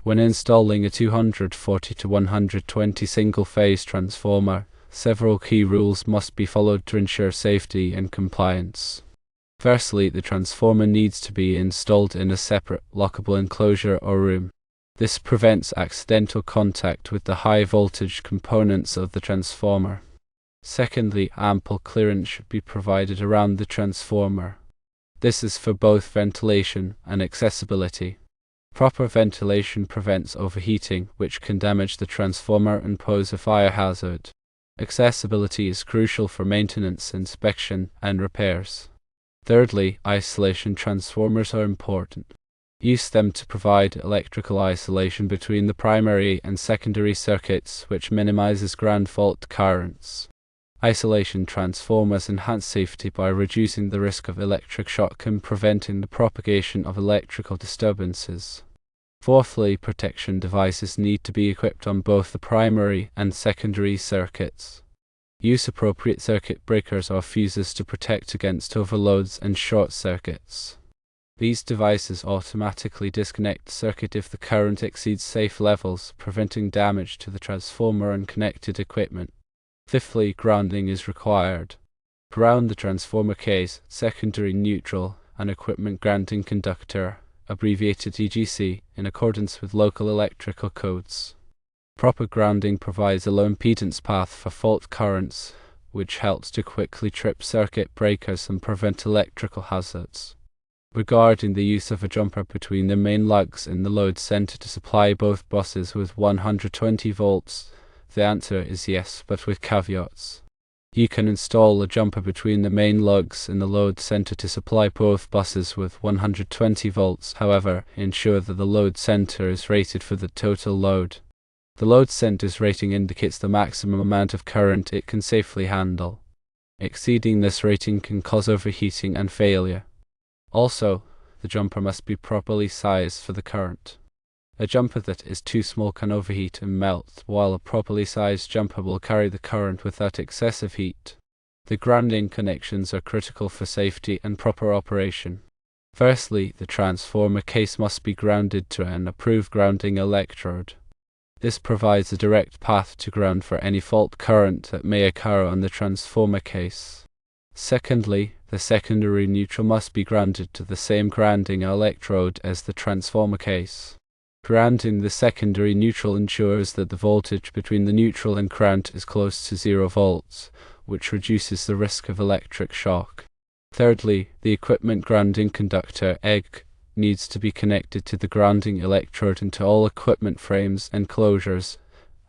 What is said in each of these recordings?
When installing a 240 to 120 single-phase transformer, several key rules must be followed to ensure safety and compliance. Firstly, the transformer needs to be installed in a separate, lockable enclosure or room. This prevents accidental contact with the high-voltage components of the transformer. Secondly, ample clearance should be provided around the transformer. This is for both ventilation and accessibility. Proper ventilation prevents overheating, which can damage the transformer and pose a fire hazard. Accessibility is crucial for maintenance, inspection, and repairs. Thirdly, isolation transformers are important. Use them to provide electrical isolation between the primary and secondary circuits, which minimizes ground fault currents. Isolation transformers enhance safety by reducing the risk of electric shock and preventing the propagation of electrical disturbances. Fourthly, protection devices need to be equipped on both the primary and secondary circuits. Use appropriate circuit breakers or fuses to protect against overloads and short circuits. These devices automatically disconnect the circuit if the current exceeds safe levels, preventing damage to the transformer and connected equipment. Fifthly, grounding is required. Ground the transformer case, secondary neutral, and equipment grounding conductor, abbreviated EGC, in accordance with local electrical codes. Proper grounding provides a low impedance path for fault currents, which helps to quickly trip circuit breakers and prevent electrical hazards. Regarding the use of a jumper between the main lugs in the load center to supply both buses with 120 volts, the answer is yes, but with caveats. You can install a jumper between the main lugs in the load center to supply both buses with 120 volts, however, ensure that the load center is rated for the total load. The load center's rating indicates the maximum amount of current it can safely handle. Exceeding this rating can cause overheating and failure. Also, the jumper must be properly sized for the current. A jumper that is too small can overheat and melt, while a properly sized jumper will carry the current without excessive heat. The grounding connections are critical for safety and proper operation. Firstly, the transformer case must be grounded to an approved grounding electrode. This provides a direct path to ground for any fault current that may occur on the transformer case. Secondly, the secondary neutral must be grounded to the same grounding electrode as the transformer case. Grounding the secondary neutral ensures that the voltage between the neutral and ground is close to 0 volts, which reduces the risk of electric shock. Thirdly, the equipment grounding conductor EG needs to be connected to the grounding electrode into all equipment frames, enclosures,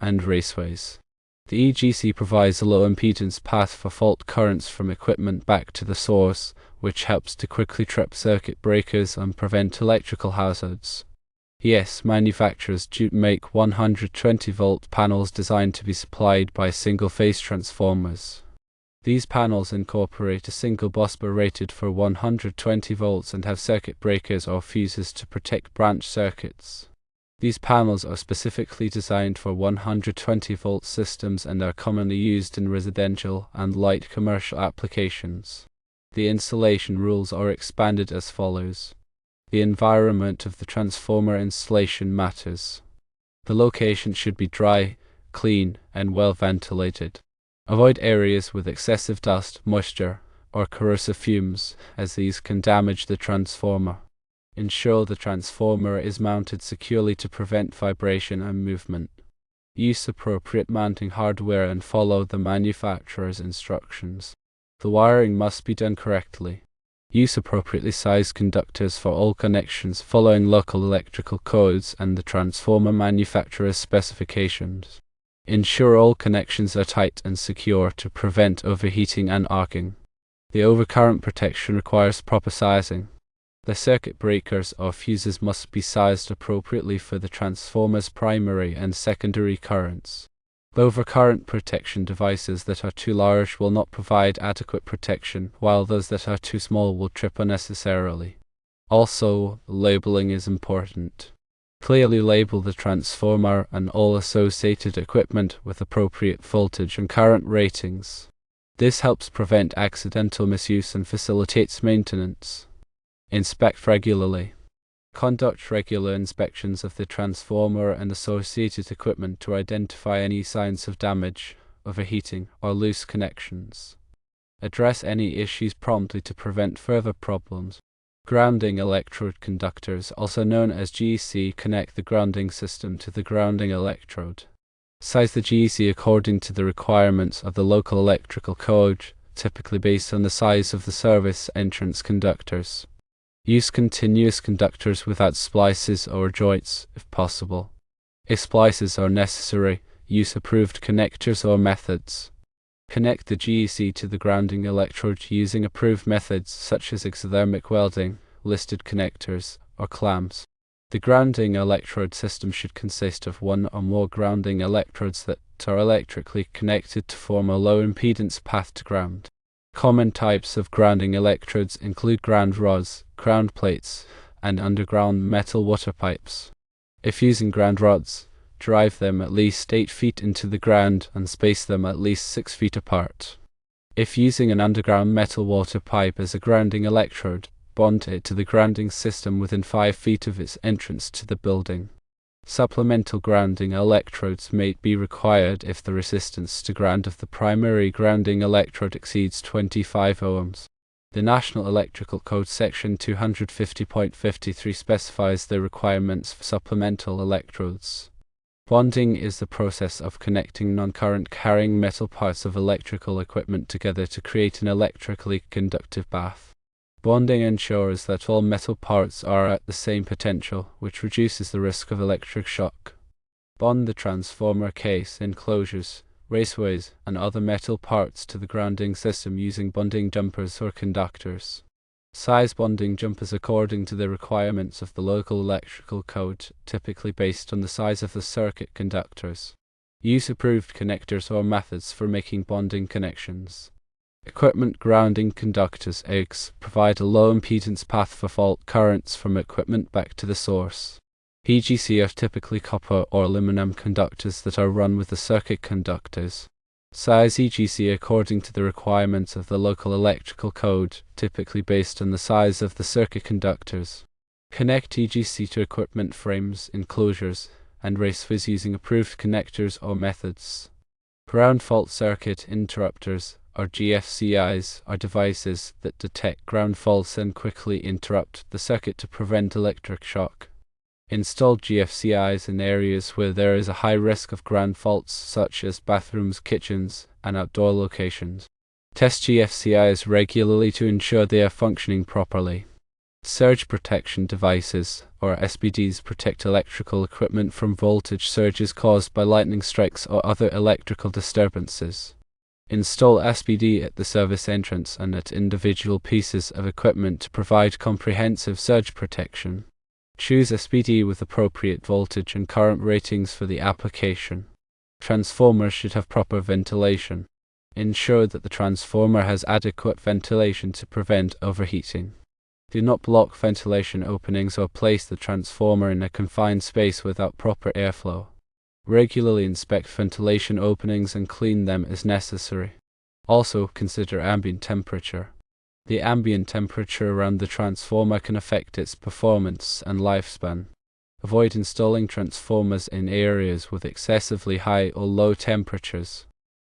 and raceways. The EGC provides a low impedance path for fault currents from equipment back to the source, which helps to quickly trip circuit breakers and prevent electrical hazards. Yes, manufacturers do make 120-volt panels designed to be supplied by single-phase transformers. These panels incorporate a single busbar rated for 120 volts and have circuit breakers or fuses to protect branch circuits. These panels are specifically designed for 120-volt systems and are commonly used in residential and light commercial applications. The installation rules are expanded as follows. The environment of the transformer installation matters. The location should be dry, clean, and well ventilated. Avoid areas with excessive dust, moisture, or corrosive fumes, as these can damage the transformer. Ensure the transformer is mounted securely to prevent vibration and movement. Use appropriate mounting hardware and follow the manufacturer's instructions. The wiring must be done correctly. Use appropriately sized conductors for all connections following local electrical codes and the transformer manufacturer's specifications. Ensure all connections are tight and secure to prevent overheating and arcing. The overcurrent protection requires proper sizing. The circuit breakers or fuses must be sized appropriately for the transformer's primary and secondary currents. Overcurrent protection devices that are too large will not provide adequate protection, while those that are too small will trip unnecessarily. Also, labeling is important. Clearly label the transformer and all associated equipment with appropriate voltage and current ratings. This helps prevent accidental misuse and facilitates maintenance. Inspect regularly. Conduct regular inspections of the transformer and associated equipment to identify any signs of damage, overheating, or loose connections. Address any issues promptly to prevent further problems. Grounding electrode conductors, also known as GEC, connect the grounding system to the grounding electrode. Size the GEC according to the requirements of the local electrical code, typically based on the size of the service entrance conductors. Use continuous conductors without splices or joints, if possible. If splices are necessary, use approved connectors or methods. Connect the GEC to the grounding electrode using approved methods such as exothermic welding, listed connectors, or clamps. The grounding electrode system should consist of one or more grounding electrodes that are electrically connected to form a low impedance path to ground. Common types of grounding electrodes include ground rods, ground plates, and underground metal water pipes. If using ground rods, drive them at least 8 feet into the ground and space them at least 6 feet apart. If using an underground metal water pipe as a grounding electrode, bond it to the grounding system within 5 feet of its entrance to the building. Supplemental grounding electrodes may be required if the resistance to ground of the primary grounding electrode exceeds 25 ohms. The National Electrical Code Section 250.53 specifies the requirements for supplemental electrodes. Bonding is the process of connecting non-current carrying metal parts of electrical equipment together to create an electrically conductive path. Bonding ensures that all metal parts are at the same potential, which reduces the risk of electric shock. Bond the transformer case, enclosures, raceways, and other metal parts to the grounding system using bonding jumpers or conductors. Size bonding jumpers according to the requirements of the local electrical code, typically based on the size of the circuit conductors. Use approved connectors or methods for making bonding connections. Equipment grounding conductors (EGs) provide a low impedance path for fault currents from equipment back to the source. EGC are typically copper or aluminum conductors that are run with the circuit conductors. Size EGC according to the requirements of the local electrical code, typically based on the size of the circuit conductors. Connect EGC to equipment frames, enclosures, and raceways using approved connectors or methods. Ground fault circuit interrupters, or GFCIs, are devices that detect ground faults and quickly interrupt the circuit to prevent electric shock. Install GFCIs in areas where there is a high risk of ground faults, such as bathrooms, kitchens, and outdoor locations. Test GFCIs regularly to ensure they are functioning properly. Surge protection devices, or SPDs, protect electrical equipment from voltage surges caused by lightning strikes or other electrical disturbances. Install SPD at the service entrance and at individual pieces of equipment to provide comprehensive surge protection. Choose SPD with appropriate voltage and current ratings for the application. Transformers should have proper ventilation. Ensure that the transformer has adequate ventilation to prevent overheating. Do not block ventilation openings or place the transformer in a confined space without proper airflow. Regularly inspect ventilation openings and clean them as necessary. Also, consider ambient temperature. The ambient temperature around the transformer can affect its performance and lifespan. Avoid installing transformers in areas with excessively high or low temperatures.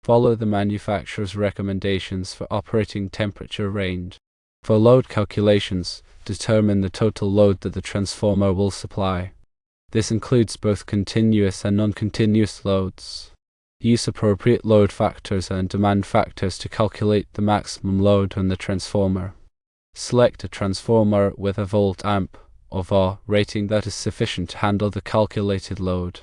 Follow the manufacturer's recommendations for operating temperature range. For load calculations, determine the total load that the transformer will supply. This includes both continuous and non-continuous loads. Use appropriate load factors and demand factors to calculate the maximum load on the transformer. Select a transformer with a volt amp or VAR rating that is sufficient to handle the calculated load.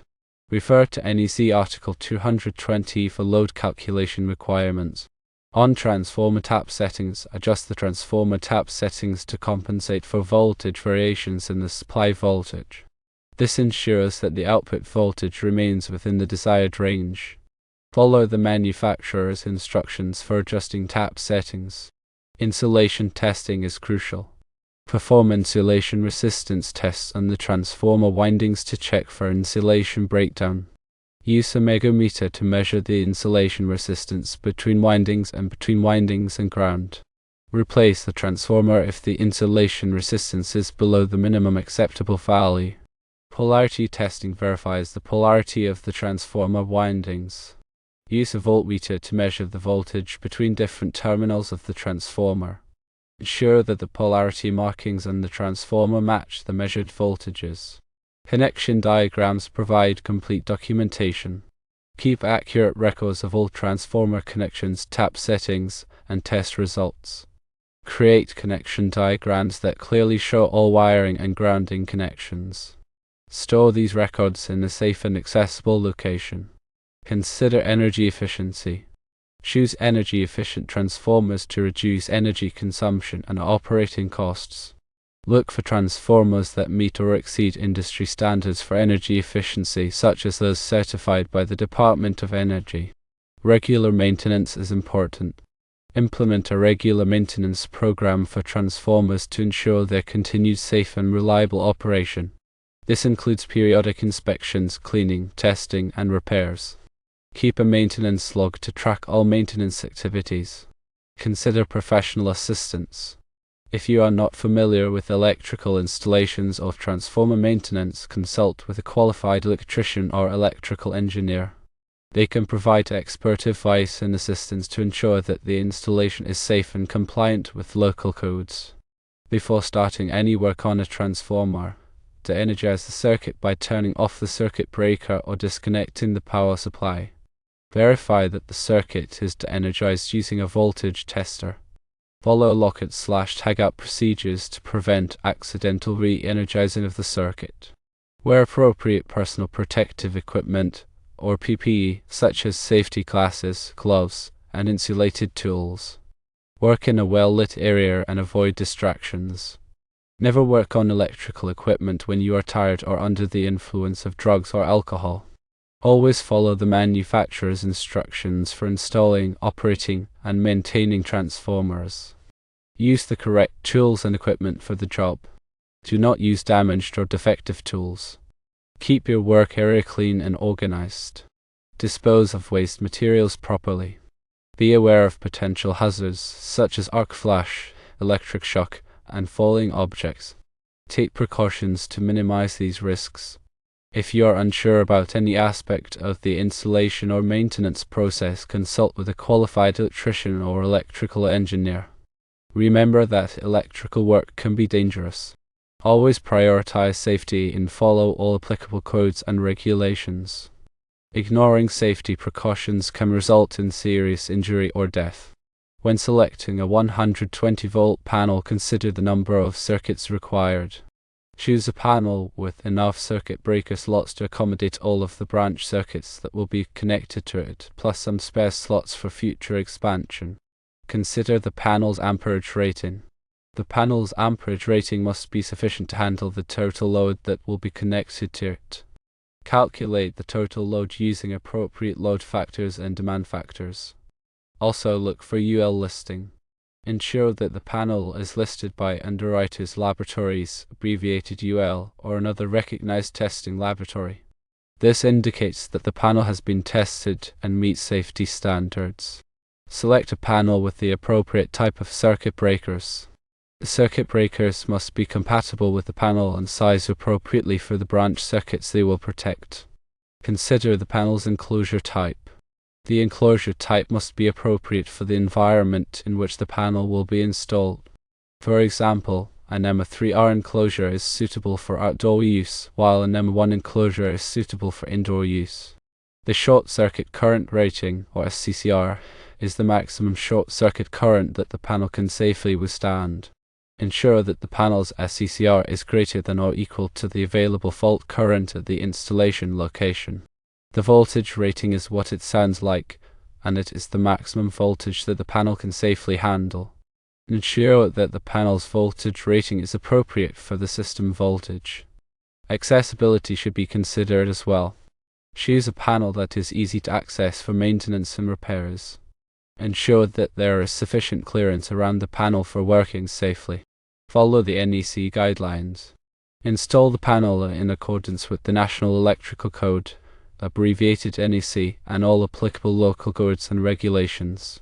Refer to NEC Article 220 for load calculation requirements. On transformer tap settings, adjust the transformer tap settings to compensate for voltage variations in the supply voltage. This ensures that the output voltage remains within the desired range. Follow the manufacturer's instructions for adjusting tap settings. Insulation testing is crucial. Perform insulation resistance tests on the transformer windings to check for insulation breakdown. Use a megometer to measure the insulation resistance between windings and ground. Replace the transformer if the insulation resistance is below the minimum acceptable value. Polarity testing verifies the polarity of the transformer windings. Use a voltmeter to measure the voltage between different terminals of the transformer. Ensure that the polarity markings on the transformer match the measured voltages. Connection diagrams provide complete documentation. Keep accurate records of all transformer connections, tap settings, and test results. Create connection diagrams that clearly show all wiring and grounding connections. Store these records in a safe and accessible location. Consider energy efficiency. Choose energy-efficient transformers to reduce energy consumption and operating costs. Look for transformers that meet or exceed industry standards for energy efficiency, such as those certified by the Department of Energy. Regular maintenance is important. Implement a regular maintenance program for transformers to ensure their continued safe and reliable operation. This includes periodic inspections, cleaning, testing, and repairs. Keep a maintenance log to track all maintenance activities. Consider professional assistance. If you are not familiar with electrical installations or transformer maintenance, consult with a qualified electrician or electrical engineer. They can provide expert advice and assistance to ensure that the installation is safe and compliant with local codes. Before starting any work on a transformer, de-energize the circuit by turning off the circuit breaker or disconnecting the power supply. Verify that the circuit is de-energized using a voltage tester. Follow lockout/tagout procedures to prevent accidental re-energizing of the circuit. Wear appropriate personal protective equipment, or PPE, such as safety glasses, gloves, and insulated tools. Work in a well-lit area and avoid distractions. Never work on electrical equipment when you are tired or under the influence of drugs or alcohol. Always follow the manufacturer's instructions for installing, operating, and maintaining transformers. Use the correct tools and equipment for the job. Do not use damaged or defective tools. Keep your work area clean and organized. Dispose of waste materials properly. Be aware of potential hazards such as arc flash, electric shock, and falling objects. Take precautions to minimize these risks. If you are unsure about any aspect of the installation or maintenance process, consult with a qualified electrician or electrical engineer. Remember that electrical work can be dangerous. Always prioritize safety and follow all applicable codes and regulations. Ignoring safety precautions can result in serious injury or death. When selecting a 120-volt panel, consider the number of circuits required. Choose a panel with enough circuit breaker slots to accommodate all of the branch circuits that will be connected to it, plus some spare slots for future expansion. Consider the panel's amperage rating. The panel's amperage rating must be sufficient to handle the total load that will be connected to it. Calculate the total load using appropriate load factors and demand factors. Also look for UL listing. Ensure that the panel is listed by Underwriters Laboratories, abbreviated UL, or another recognized testing laboratory. This indicates that the panel has been tested and meets safety standards. Select a panel with the appropriate type of circuit breakers. The circuit breakers must be compatible with the panel and sized appropriately for the branch circuits they will protect. Consider the panel's enclosure type. The enclosure type must be appropriate for the environment in which the panel will be installed. For example, an M3R enclosure is suitable for outdoor use, while an M1 enclosure is suitable for indoor use. The short circuit current rating, or SCCR, is the maximum short circuit current that the panel can safely withstand. Ensure that the panel's SCCR is greater than or equal to the available fault current at the installation location. The voltage rating is what it sounds like, and it is the maximum voltage that the panel can safely handle. Ensure that the panel's voltage rating is appropriate for the system voltage. Accessibility should be considered as well. Choose a panel that is easy to access for maintenance and repairs. Ensure that there is sufficient clearance around the panel for working safely. Follow the NEC guidelines. Install the panel in accordance with the National Electrical Code, abbreviated NEC, and all applicable local codes and regulations.